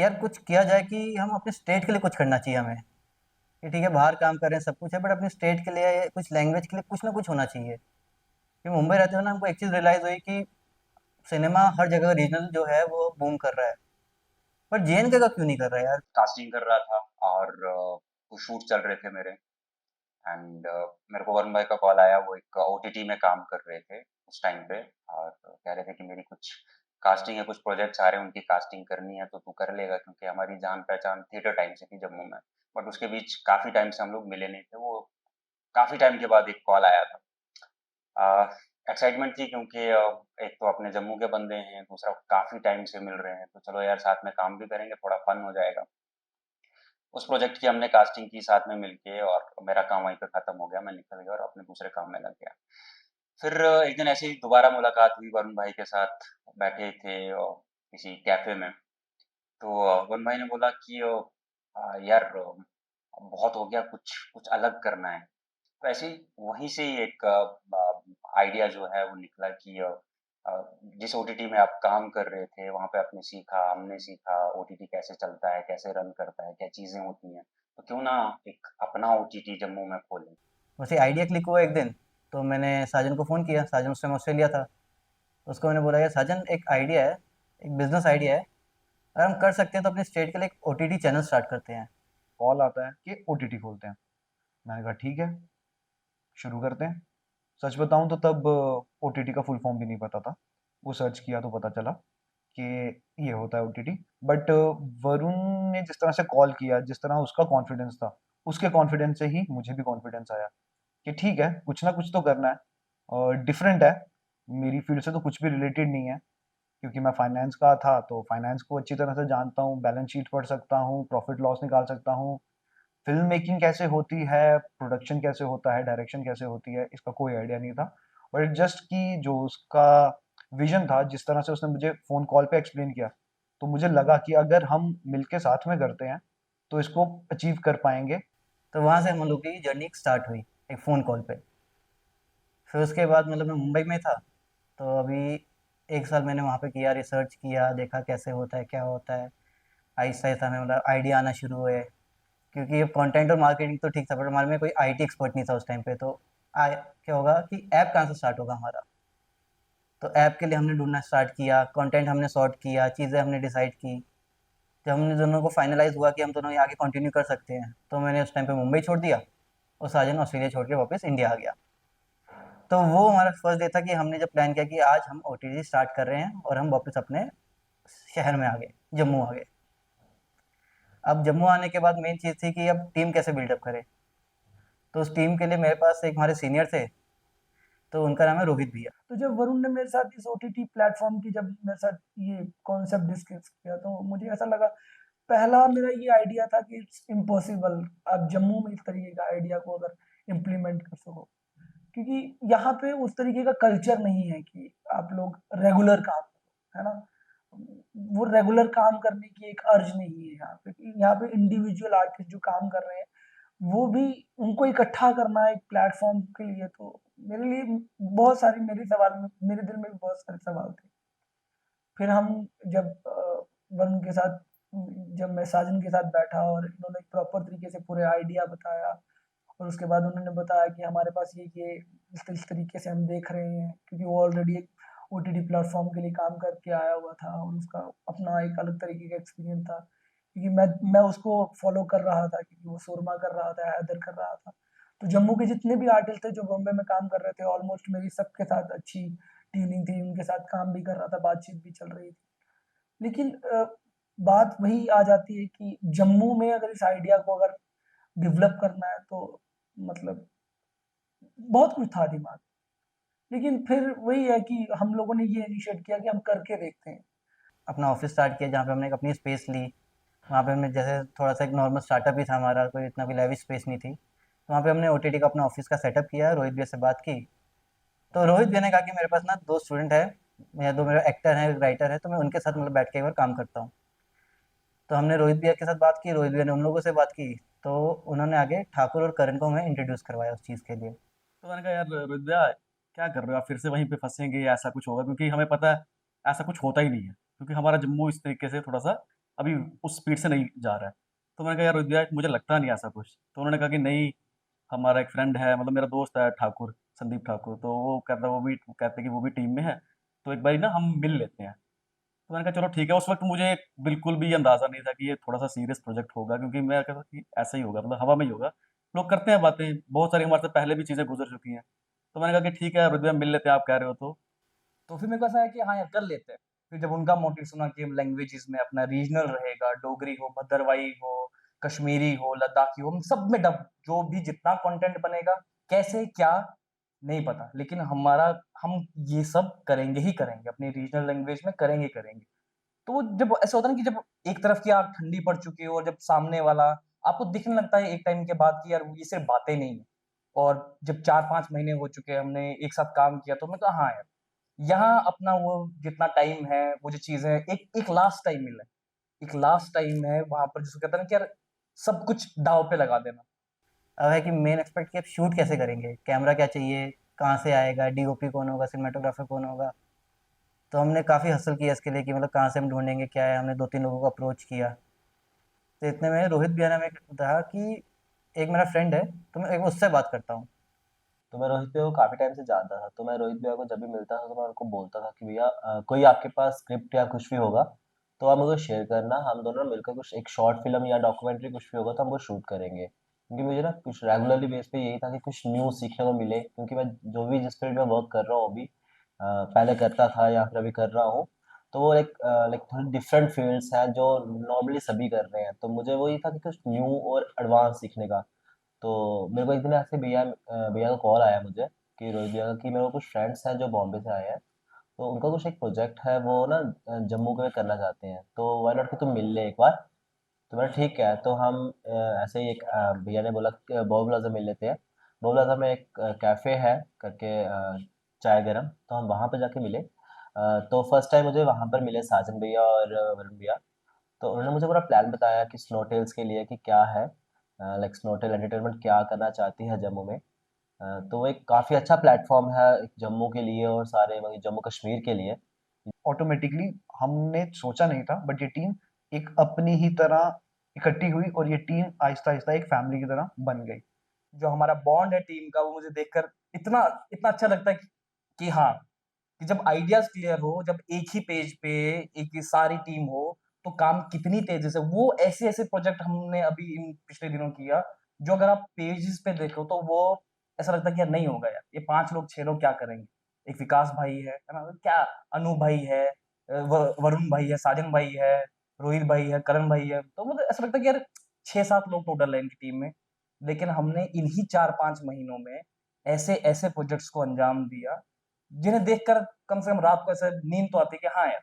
कि यार कुछ किया जाए कि हम अपने स्टेट के लिए कुछ करना चाहिए हमें। कि ठीक है बाहर काम कर रहे हैं सब कुछ है बट अपने स्टेट के लिए कुछ लैंग्वेज के लिए कुछ ना कुछ होना चाहिए। कि मुंबई रहते हुए ना हमको एक चीज़ रियलाइज़ हुई कि सिनेमा हर जगह रीजनल जो है वो बूम कर रहा है, पर जेएनके का क्यों नहीं कर रहा है यार। कास्टिंग कर रहा था और कुछ शूट चल रहे थे मेरे। एंड मेरे को वरुण भाई का कॉल आया, वो एक ओटीटी में काम कर रहे थे उस टाइम पे, और कह रहे थे कि मेरी कुछ कास्टिंग है, कुछ प्रोजेक्ट्स आ रहे हैं, उनकी कास्टिंग करनी है तो तू कर लेगा, क्योंकि हमारी जान पहचान थिएटर टाइम से थी जम्मू में। बट उसके बीच काफ़ी टाइम से हम लोग मिले नहीं थे। वो काफ़ी टाइम के बाद एक कॉल आया था। एक्साइटमेंट थी क्योंकि एक तो अपने जम्मू के बंदे हैं, दूसरा काफ़ी टाइम से मिल रहे हैं, तो चलो यार साथ में काम भी करेंगे, थोड़ा फन हो जाएगा। उस प्रोजेक्ट की हमने कास्टिंग की साथ में मिलके, और मेरा काम वहीं पे खत्म हो गया, मैं निकल गया और अपने दूसरे काम में लग गया। फिर एक दिन ऐसे ही दोबारा मुलाकात हुई वरुण भाई के साथ, बैठे थे किसी कैफ़े में। तो वरुण भाई ने बोला कि यार बहुत हो गया, कुछ कुछ अलग करना है। तो ऐसे ही वहीं से ही एक आइडिया जो है वो निकला कि जिस ओटीटी में आप काम कर रहे थे वहाँ पे आपने सीखा, हमने सीखा ओटीटी कैसे चलता है, कैसे रन करता है, क्या चीज़ें होती हैं। तो क्यों ना एक अपना ओटीटी जम्मू में खोलें। वैसे आइडिया क्लिक हुआ एक दिन, तो मैंने साजन को फ़ोन किया। साजन उस टाइम ऑस्ट्रेलिया था। तो उसको मैंने बोला यार साजन एक आइडिया है, एक बिजनेस आइडिया है, अगर हम कर सकते हैं तो अपने स्टेट के लिए एक ओटीटी चैनल स्टार्ट करते हैं। कॉल आता है कि ओटीटी खोलते हैं। मैंने कहा ठीक है, शुरू करते हैं। सच बताऊं तो तब ओटीटी का फुल फॉर्म भी नहीं पता था। वो सर्च किया तो पता चला कि ये होता है ओटीटी। बट वरुण ने जिस तरह से कॉल किया, जिस तरह उसका कॉन्फिडेंस था, उसके कॉन्फिडेंस से ही मुझे भी कॉन्फिडेंस आया कि ठीक है, कुछ ना कुछ तो करना है और डिफरेंट है। मेरी फील्ड से तो कुछ भी रिलेटेड नहीं है, क्योंकि मैं फाइनेंस का था तो फाइनेंस को अच्छी तरह से जानता हूँ, बैलेंस शीट पढ़ सकता हूँ, प्रॉफिट लॉस निकाल सकता हूँ, फ़िल्म मेकिंग कैसे होती है, प्रोडक्शन कैसे होता है, डायरेक्शन कैसे होती है, इसका कोई आइडिया नहीं था। बट जस्ट कि जो उसका विज़न था, जिस तरह से उसने मुझे फ़ोन कॉल पे एक्सप्लेन किया, तो मुझे लगा कि अगर हम मिलके साथ में करते हैं, तो इसको अचीव कर पाएँगे। तो वहाँ से हम लोग की जर्नी स्टार्ट हुई एक फ़ोन कॉल पे। फिर उसके बाद मतलब मैं मुंबई में था, तो अभी 1 साल मैंने वहाँ पे किया, रिसर्च किया, देखा कैसे होता है, क्या होता है। आहिस्ता-आहिस्ता हमें मतलब आइडिया आना शुरू हुए, क्योंकि ये कंटेंट और मार्केटिंग तो ठीक था बट हमारे में कोई आईटी एक्सपर्ट नहीं था उस टाइम पे। तो क्या होगा कि ऐप कहाँ से स्टार्ट होगा हमारा। तो ऐप के लिए हमने ढूँढना स्टार्ट किया, कंटेंट हमने सॉर्ट किया, चीज़ें हमने डिसाइड की। जब हमने दोनों को फाइनलाइज़ हुआ कि हम दोनों ये आगे कंटिन्यू कर सकते हैं, तो मैंने उस टाइम पे मुंबई छोड़ दिया और साजन ऑस्ट्रेलिया छोड़ के वापस इंडिया आ गया। तो वो हमारा फर्स्ट डे था कि हमने जब प्लान किया कि आज हम ओटीटी स्टार्ट कर रहे हैं और हम वापस अपने शहर में आ गए, जम्मू आ गए। अब जम्मू आने के बाद मेन चीज़ थी कि अब टीम कैसे बिल्डअप करें। तो उस टीम के लिए मेरे पास एक हमारे सीनियर थे, तो उनका नाम है रोहित भैया। तो जब वरुण ने मेरे साथ इस ओटीटी प्लेटफॉर्म की जब मेरे साथ ये कॉन्सेप्ट डिस्कस किया, तो मुझे ऐसा लगा, पहला मेरा ये आइडिया था कि इट्स इम्पॉसिबल आप जम्मू में इस तरीके का आइडिया को अगर इम्प्लीमेंट कर सको, क्योंकि यहाँ पे उस तरीके का कल्चर नहीं है कि आप लोग रेगुलर काम करो, है ना। वो रेगुलर काम करने की एक अर्ज नहीं है यहाँ पे। यहाँ पे इंडिविजुअल आर्टिस्ट जो काम कर रहे हैं, वो भी उनको इकट्ठा करना है एक प्लेटफॉर्म के लिए। तो मेरे लिए बहुत सारी मेरे सवाल में, मेरे दिल में भी बहुत सारे सवाल थे। फिर हम जब वरुण के साथ, जब मैं साजन के साथ बैठा और इन्होंने एक प्रॉपर तरीके से पूरे आइडिया बताया, और उसके बाद उन्होंने बताया कि हमारे पास ये इस तरीके से हम देख रहे हैं, क्योंकि वो ऑलरेडी एक ओटीटी प्लेटफॉर्म के लिए काम करके आया हुआ था और उसका अपना एक अलग तरीके का एक्सपीरियंस था। क्योंकि मैं उसको फॉलो कर रहा था, क्योंकि वो सुरमा कर रहा था, हैदर कर रहा था। तो जम्मू के जितने भी आर्टिस्ट थे जो बॉम्बे में काम कर रहे थे, ऑलमोस्ट मेरी सबके साथ अच्छी ट्यूनिंग थी, उनके साथ काम भी कर रहा था, बातचीत भी चल रही थी। लेकिन बात वही आ जाती है कि जम्मू में अगर इस आइडिया को अगर डेवलप करना है, तो मतलब बहुत कुछ था दिमाग में। लेकिन फिर वही है कि हम लोगों ने ये इनिशिएट किया कि हम करके देखते हैं। अपना ऑफिस स्टार्ट किया जहाँ पे हमने एक अपनी स्पेस ली। वहाँ पे हमने जैसे थोड़ा सा एक नॉर्मल स्टार्टअप ही था हमारा, कोई इतना भी लैविश स्पेस नहीं थी। तो वहाँ पे हमने ओटीटी का अपना ऑफिस का सेटअप किया, रोहित भैया से बात की। तो रोहित भैया ने कहा कि मेरे पास ना 2 स्टूडेंट है, या 2 मेरे एक्टर हैं, एक राइटर है, तो मैं उनके साथ मतलब बैठ के एक बार काम करता हूँ। तो हमने रोहित भैया के साथ बात की, रोहित भैया ने उन लोगों से बात की, तो उन्होंने आगे ठाकुर और करण को हमें इंट्रोड्यूस करवाया उस चीज़ के लिए। तो मैंने कहा यार रोहित भैया क्या कर रहे हो आप, फिर से वहीं पे फँसेंगे या ऐसा कुछ होगा, क्योंकि हमें पता है ऐसा कुछ होता ही नहीं है, क्योंकि हमारा जम्मू इस तरीके से थोड़ा-सा अभी उस स्पीड से नहीं जा रहा है। तो मैंने कहा यार रोहित भैया मुझे लगता नहीं ऐसा कुछ। तो उन्होंने कहा कि नहीं, हमारा एक फ्रेंड है, मतलब मेरा दोस्त है ठाकुर, संदीप ठाकुर, तो वो कहता है, वो भी कहते हैं कि वो भी टीम में है, तो एक बारी ना हम मिल लेते हैं। तो मैंने कहा चलो ठीक है। उस वक्त मुझे बिल्कुल भी अंदाजा नहीं था कि ये थोड़ा सा सीरियस प्रोजेक्ट होगा, क्योंकि मैं कहता कि ऐसा ही होगा, मतलब हवा में ही होगा। लोग करते हैं बातें, बहुत सारी हमारे से पहले भी चीज़ें गुजर चुकी हैं। तो मैंने कहा कि ठीक है रोहित भैया मिल लेते हैं, आप कह रहे हो तो फिर मेरे को ऐसा है कि हाँ यार कर लेते हैं। फिर जब उनका मोटिव सुना कि लैंग्वेजेस में अपना रीजनल रहेगा, डोगरी हो, भद्रवाही हो, कश्मीरी हो, लद्दाखी हो, हम सब में डब जो भी जितना कंटेंट बनेगा, कैसे क्या नहीं पता, लेकिन हमारा हम ये सब करेंगे ही करेंगे, अपनी रीजनल लैंग्वेज में करेंगे ही करेंगे। तो वो जब ऐसा होता है ना कि जब एक तरफ की आग ठंडी पड़ चुकी हो और जब सामने वाला आपको दिखने लगता है एक टाइम के बाद कि यार ये सिर्फ बातें नहीं है, और जब 4-5 महीने हो चुके हैं हमने एक साथ काम किया, तो मैं कहा हाँ यार, यहाँ अपना वो जितना टाइम है, वो जो चीज़ है, एक एक लास्ट टाइम मिला है। एक लास्ट टाइम है वहाँ पर जिसको कहते हैं ना कि यार सब कुछ दाँव पे लगा देना। अब है कि मेन एक्सपेक्ट कि आप शूट कैसे करेंगे, कैमरा क्या चाहिए, कहाँ से आएगा, डीओपी कौन होगा, सिनेमेटोग्राफर कौन होगा। तो हमने काफ़ी हसल किया इसके लिए कि मतलब कहाँ से हम ढूँढेंगे, क्या है, हमने 2-3 लोगों को अप्रोच किया। तो इतने में रोहित भैया ने हमें कहा कि एक मेरा फ्रेंड है, तो मैं एक उससे बात करता हूँ। तो मैं रोहित भैया को काफ़ी टाइम से जानता था, तो मैं रोहित भैया को जब भी मिलता था तो मैं उनको बोलता था कि भैया कोई आपके पास स्क्रिप्ट या कुछ भी होगा तो आप मुझे शेयर करना, हम दोनों मिलकर कुछ एक शॉर्ट फिल्म या डॉक्यूमेंट्री कुछ भी होगा तो हम वो शूट करेंगे। क्योंकि मुझे ना कुछ रेगुलरली बेस पे यही था कि कुछ न्यू सीखने को मिले, क्योंकि मैं जो भी जिस फील्ड में वर्क कर रहा हूँ अभी, पहले करता था या फिर अभी कर रहा हूँ, तो वो लाइक थोड़ी डिफरेंट फील्ड्स हैं जो नॉर्मली सभी कर रहे हैं, तो मुझे वही था कि कुछ न्यू और एडवांस सीखने का। तो मेरे को एक दिन ऐसे भैया का कॉल आया मुझे कि रोहित भैया का कि मेरे को कुछ फ्रेंड्स हैं जो बॉम्बे से आए हैं, तो उनका कुछ एक प्रोजेक्ट है, वो ना जम्मू में करना चाहते हैं, तो वाई नॉट कि तुम मिल ले एक बार। तो मैंने ठीक है, तो हम ऐसे ही एक भैया ने बोला कि बॉब प्लाजा मिल लेते हैं। बॉब प्लाजा में एक कैफ़े है करके, चाय गरम, तो हम वहाँ पे जाके मिले। तो फर्स्ट टाइम मुझे वहाँ पर मिले साजन भैया और वरुण भैया। तो उन्होंने मुझे पूरा प्लान बताया कि स्नोटेल्स के लिए कि क्या है, लाइक स्नोटेल एंटरटेनमेंट क्या करना चाहती है जम्मू में। तो वो एक काफ़ी अच्छा प्लेटफॉर्म है एक जम्मू के लिए और सारे वही जम्मू कश्मीर के लिए। ऑटोमेटिकली हमने सोचा नहीं था, बट ये टीम एक अपनी ही तरह इकट्ठी हुई और ये टीम आहिस्ता आहिस्ता एक फैमिली की तरह बन गई। जो हमारा बॉन्ड है टीम का, वो मुझे देखकर इतना इतना अच्छा लगता है कि हाँ, कि जब आइडियाज़ क्लियर हो, जब एक ही पेज पे एक ही सारी टीम हो, तो काम कितनी तेज़ी से वो ऐसे-ऐसे प्रोजेक्ट हमने अभी इन पिछले दिनों किया, जो अगर आप पेजेज़ पे देखो तो वो ऐसा लगता है कि यार नहीं होगा यार, ये 5 लोग 6 लोग क्या करेंगे? एक विकास भाई है ना? क्या अनु भाई है, वरुण भाई है, साजन भाई है, रोहित भाई है, करण भाई है, तो मुझे ऐसा लगता है कि यार 6-7 लोग टोटल है इनकी टीम में। लेकिन हमने इन्हीं 4-5 महीनों में ऐसे-ऐसे प्रोजेक्ट्स को अंजाम दिया, जिन्हें देखकर कम से कम रात को ऐसे नींद तो आती है कि हाँ यार,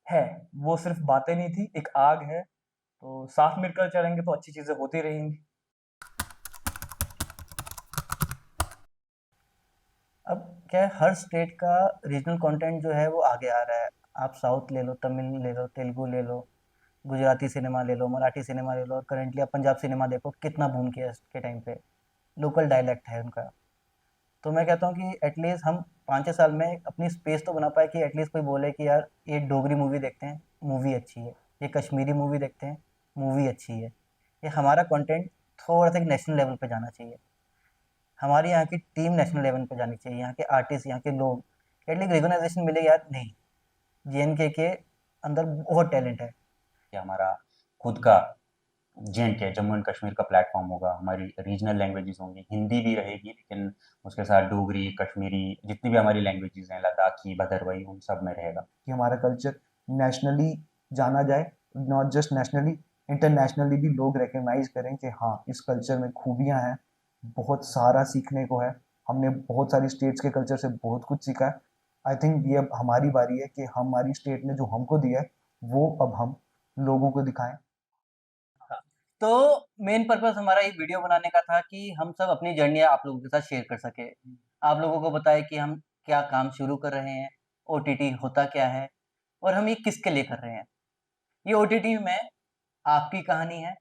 है, वो सिर्फ़ बातें नहीं थी, एक आग है, तो साथ मिलकर चलेंगे तो अच्छी चीज़ें होती रहेंगी। अब क्या है, हर स्टेट का रीजनल कंटेंट जो है वो आगे आ रहा है। आप साउथ ले लो, तमिल ले लो, तेलुगु ले लो, गुजराती सिनेमा ले लो, मराठी सिनेमा ले लो, और करेंटली आप पंजाब सिनेमा देखो कितना बूम किया है इसके टाइम पे। लोकल डायलेक्ट है उनका। तो मैं कहता हूँ कि एटलीस्ट हम 5-6 साल में अपनी स्पेस तो बना पाए कि एटलीस्ट कोई बोले कि यार ये डोगरी मूवी देखते हैं, मूवी अच्छी है। ये कश्मीरी मूवी देखते हैं, मूवी अच्छी है। ये हमारा कंटेंट थोड़ा सा एक नेशनल लेवल पे जाना चाहिए। हमारी यहाँ की टीम नेशनल लेवल पे जानी चाहिए, यहाँ के आर्टिस्ट, यहाँ के लोग एटलीस्ट रिकॉग्नाइजेशन मिले यार, नहीं जेएनके के अंदर बहुत टैलेंट है। कि हमारा खुद का जेएंडके जम्मू एंड कश्मीर का प्लेटफॉर्म होगा, हमारी रीजनल लैंग्वेजेस होंगी, हिंदी भी रहेगी लेकिन उसके साथ डोगरी, कश्मीरी, जितनी भी हमारी लैंग्वेजेस हैं, लद्दाखी, भदरवाही, उन सब में रहेगा। कि हमारा कल्चर नेशनली जाना जाए, नॉट जस्ट नेशनली, इंटरनेशनली भी लोग रिकग्नाइज करें कि हाँ इस कल्चर में खूबियाँ हैं, बहुत सारा सीखने को है। हमने बहुत सारी स्टेट्स के कल्चर से बहुत कुछ सीखा है। आई थिंक ये अब हमारी बारी है कि हमारी स्टेट ने जो हमको दिया है वो अब हम लोगों को दिखाएं। तो मेन पर्पस हमारा ये वीडियो बनाने का था कि हम सब अपनी जर्नी आप लोगों के साथ शेयर कर सके, आप लोगों को बताएं कि हम क्या काम शुरू कर रहे हैं, ओटीटी होता क्या है, और हम ये किसके लिए कर रहे हैं। ये ओटीटी में आपकी कहानी है,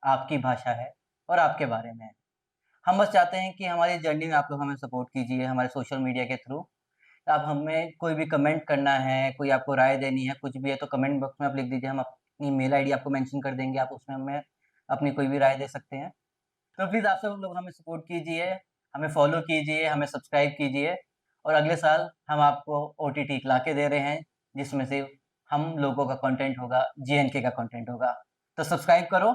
आपकी भाषा है, और आपके बारे में है। हम बस चाहते हैं कि हमारी जर्नी में आप लोग हमें सपोर्ट कीजिए हमारे सोशल मीडिया के थ्रू। आप हमें कोई भी कमेंट करना है, कोई आपको राय देनी है, कुछ भी है, तो कमेंट बॉक्स में आप लिख दीजिए, हम अपनी मेल आईडी आपको मेंशन कर देंगे, आप उसमें हमें अपनी कोई भी राय दे सकते हैं। तो प्लीज़ आप सब लोग हमें सपोर्ट कीजिए, हमें फॉलो कीजिए, हमें सब्सक्राइब कीजिए और अगले साल हम आपको ओटीटी ला के दे रहे हैं, जिसमें से हम लोगों का कंटेंट होगा, जेएनके का कंटेंट होगा। तो सब्सक्राइब करो।